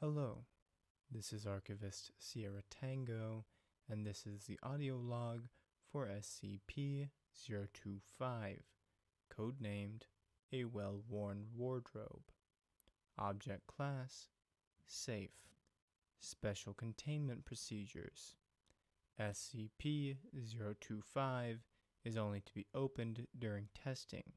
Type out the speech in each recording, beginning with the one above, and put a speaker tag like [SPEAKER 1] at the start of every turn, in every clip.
[SPEAKER 1] Hello, this is Archivist Sierra Tango, and this is the audio log for SCP-025, codenamed A Well-Worn Wardrobe. Object Class: Safe. Special Containment Procedures: SCP-025 is only to be opened during testing,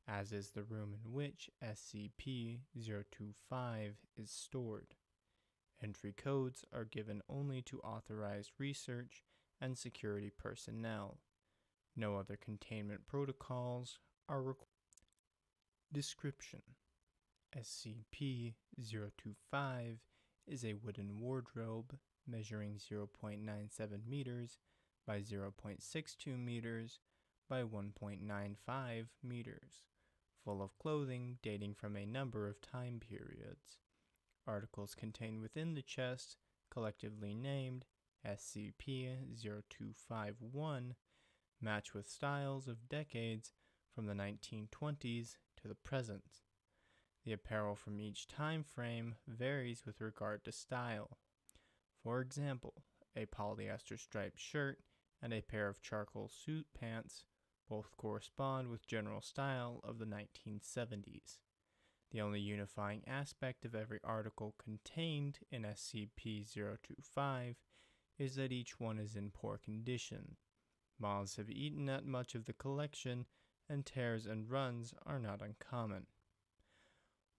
[SPEAKER 1] as is the room in which SCP-025 is stored. Entry codes are given only to authorized research and security personnel. No other containment protocols are required. Description: SCP-025 is a wooden wardrobe measuring 0.97 meters by 0.62 meters by 1.95 meters, full of clothing dating from a number of time periods. Articles contained within the chest, collectively named SCP-0251, match with styles of decades from the 1920s to the present. The apparel from each time frame varies with regard to style. For example, a polyester striped shirt and a pair of charcoal suit pants both correspond with general style of the 1970s. The only unifying aspect of every article contained in SCP-025 is that each one is in poor condition. Moths have eaten at much of the collection, and tears and runs are not uncommon.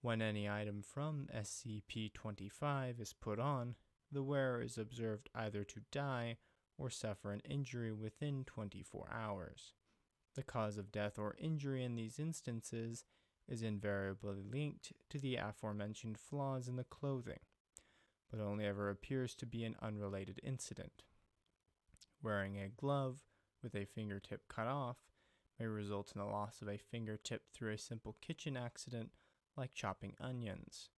[SPEAKER 1] When any item from SCP-25 is put on, the wearer is observed either to die or suffer an injury within 24 hours. The cause of death or injury in these instances is invariably linked to the aforementioned flaws in the clothing, but only ever appears to be an unrelated incident. Wearing a glove with a fingertip cut off may result in the loss of a fingertip through a simple kitchen accident like chopping onions.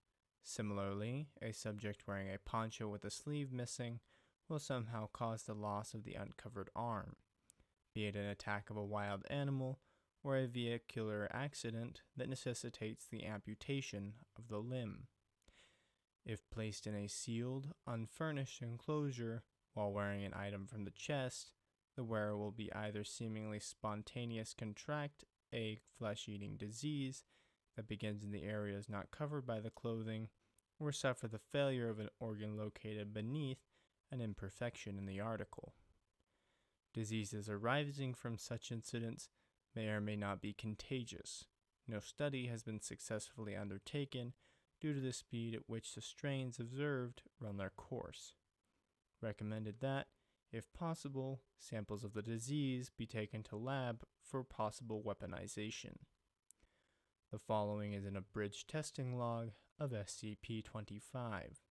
[SPEAKER 1] Similarly, a subject wearing a poncho with a sleeve missing will somehow cause the loss of the uncovered arm, be it an attack of a wild animal or a vehicular accident that necessitates the amputation of the limb. If placed in a sealed, unfurnished enclosure while wearing an item from the chest, the wearer will be either seemingly spontaneous contract a flesh-eating disease that begins in the areas not covered by the clothing, or suffer the failure of an organ located beneath an imperfection in the article. Diseases arising from such incidents may or may not be contagious. No study has been successfully undertaken due to the speed at which the strains observed run their course. Recommended that, if possible, samples of the disease be taken to lab for possible weaponization. The following is an abridged testing log of SCP-25.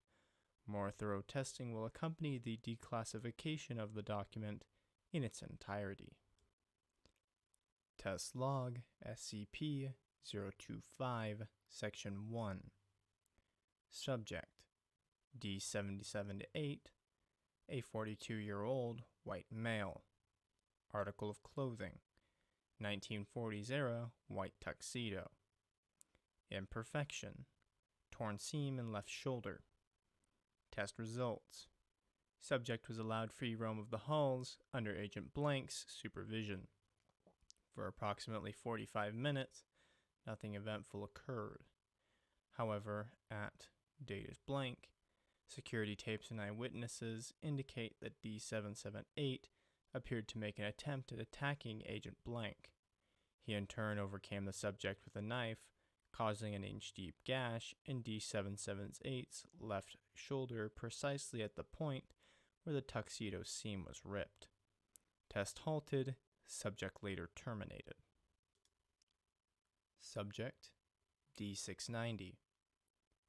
[SPEAKER 1] More thorough testing will accompany the declassification of the document in its entirety. Test Log SCP-025 Section 1. Subject: D77-8, a 42-year-old white male. Article of clothing: 1940s era white tuxedo. Imperfection: torn seam in left shoulder. Test results: subject was allowed free roam of the halls under Agent Blank's supervision. For approximately 45 minutes, nothing eventful occurred. However, at date is blank, security tapes and eyewitnesses indicate that D778 appeared to make an attempt at attacking Agent Blank. He in turn overcame the subject with a knife, causing an inch-deep gash in D778's left shoulder precisely at the point where the tuxedo seam was ripped. Test halted. Subject later terminated. Subject: D690,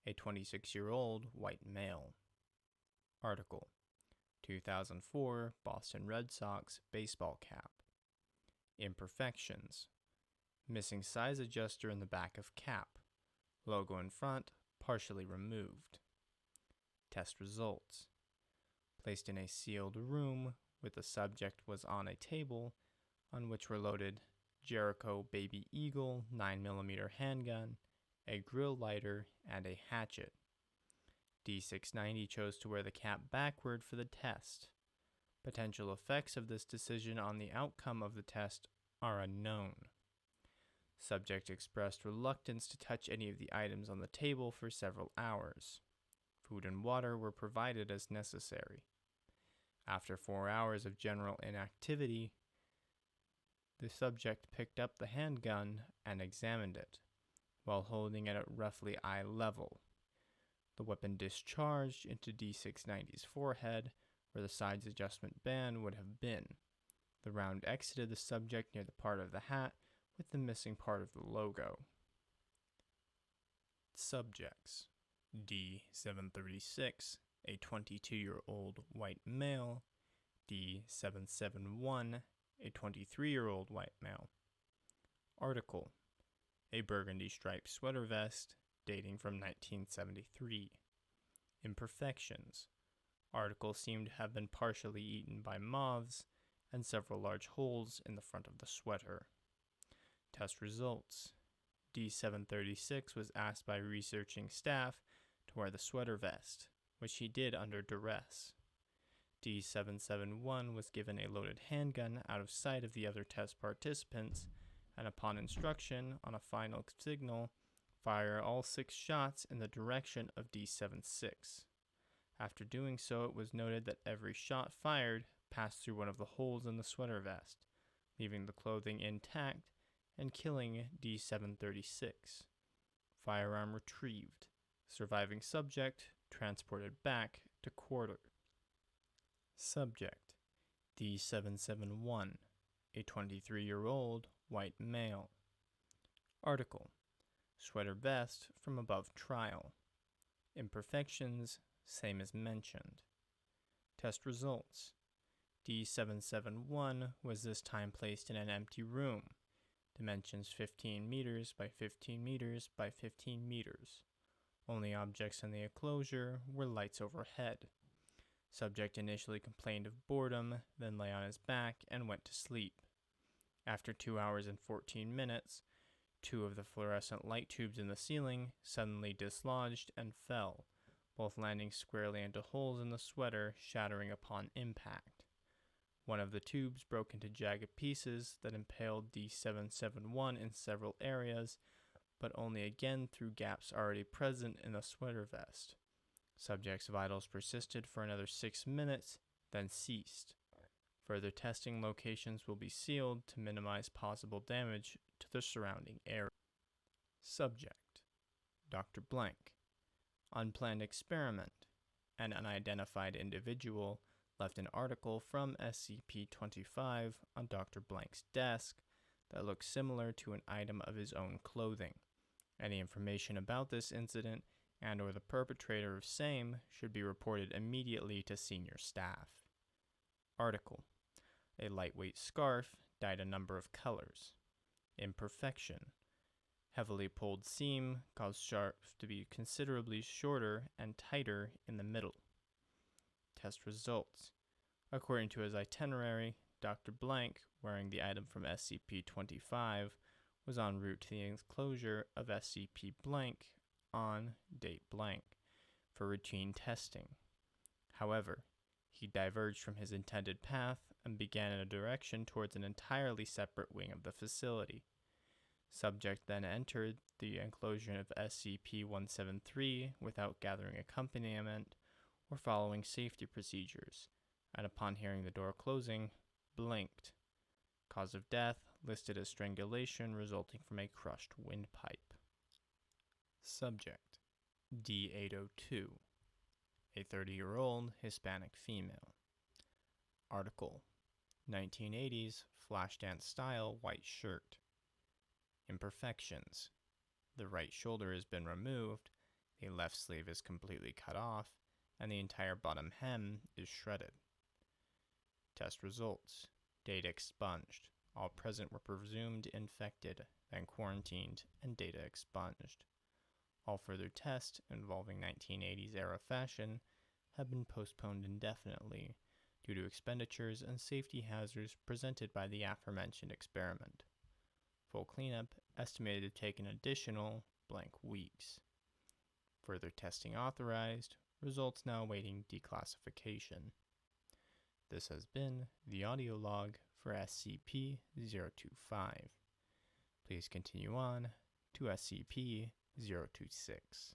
[SPEAKER 1] a 26-year-old white male. Article: 2004 Boston Red Sox baseball cap. Imperfections: missing size adjuster in the back of cap. Logo in front partially removed. Test results: placed in a sealed room with the subject was on a table on which were loaded Jericho Baby Eagle 9mm handgun, a grill lighter, and a hatchet. D690 chose to wear the cap backward for the test. Potential effects of this decision on the outcome of the test are unknown. Subject expressed reluctance to touch any of the items on the table for several hours. Food and water were provided as necessary. After 4 hours of general inactivity, the subject picked up the handgun and examined it, while holding it at roughly eye level. The weapon discharged into D690's forehead, where the side's adjustment band would have been. The round exited the subject near the part of the hat with the missing part of the logo. Subjects: D736, a 22-year-old white male. D771, a 23-year-old white male. Article: a burgundy striped sweater vest dating from 1973. Imperfections: article seemed to have been partially eaten by moths and several large holes in the front of the sweater. Test results: D736 was asked by researching staff to wear the sweater vest, which he did under duress. D771 was given a loaded handgun out of sight of the other test participants, and upon instruction on a final signal, fire all 6 shots in the direction of D76. After doing so, it was noted that every shot fired passed through one of the holes in the sweater vest, leaving the clothing intact and killing D736. Firearm retrieved. Surviving subject transported back to quarter. Subject: D771, a 23-year-old white male. Article: sweater vest from above trial. Imperfections, same as mentioned. Test results: D771 was this time placed in an empty room. Dimensions 15 meters by 15 meters by 15 meters. Only objects in the enclosure were lights overhead. Subject initially complained of boredom, then lay on his back and went to sleep. After 2 hours and 14 minutes, 2 of the fluorescent light tubes in the ceiling suddenly dislodged and fell, both landing squarely into holes in the sweater, shattering upon impact. One of the tubes broke into jagged pieces that impaled D771 in several areas, but only again through gaps already present in the sweater vest. Subject's vitals persisted for another 6 minutes, then ceased. Further testing locations will be sealed to minimize possible damage to the surrounding area. Subject: Dr. Blank. Unplanned experiment. An unidentified individual left an article from SCP-25 on Dr. Blank's desk that looked similar to an item of his own clothing. Any information about this incident and or the perpetrator of same should be reported immediately to senior staff. Article: a lightweight scarf dyed a number of colors. Imperfection: heavily pulled seam caused scarf to be considerably shorter and tighter in the middle. Test results: according to his itinerary, Dr. Blank, wearing the item from SCP-25, was en route to the enclosure of SCP blank on date blank for routine testing. However, he diverged from his intended path and began in a direction towards an entirely separate wing of the facility. Subject then entered the enclosure of SCP-173 without gathering accompaniment or following safety procedures, and upon hearing the door closing, blinked. Cause of death listed as strangulation resulting from a crushed windpipe. Subject: D802, a 30-year-old Hispanic female. Article: 1980s Flashdance style white shirt. Imperfections: the right shoulder has been removed, the left sleeve is completely cut off, and the entire bottom hem is shredded. Test results: data expunged. All present were presumed infected, then quarantined, and data expunged. All further tests involving 1980s era fashion have been postponed indefinitely due to expenditures and safety hazards presented by the aforementioned experiment. Full cleanup estimated to take an additional blank weeks. Further testing authorized Results now awaiting declassification. This has been the audio log for SCP-025. Please continue on to SCP-026.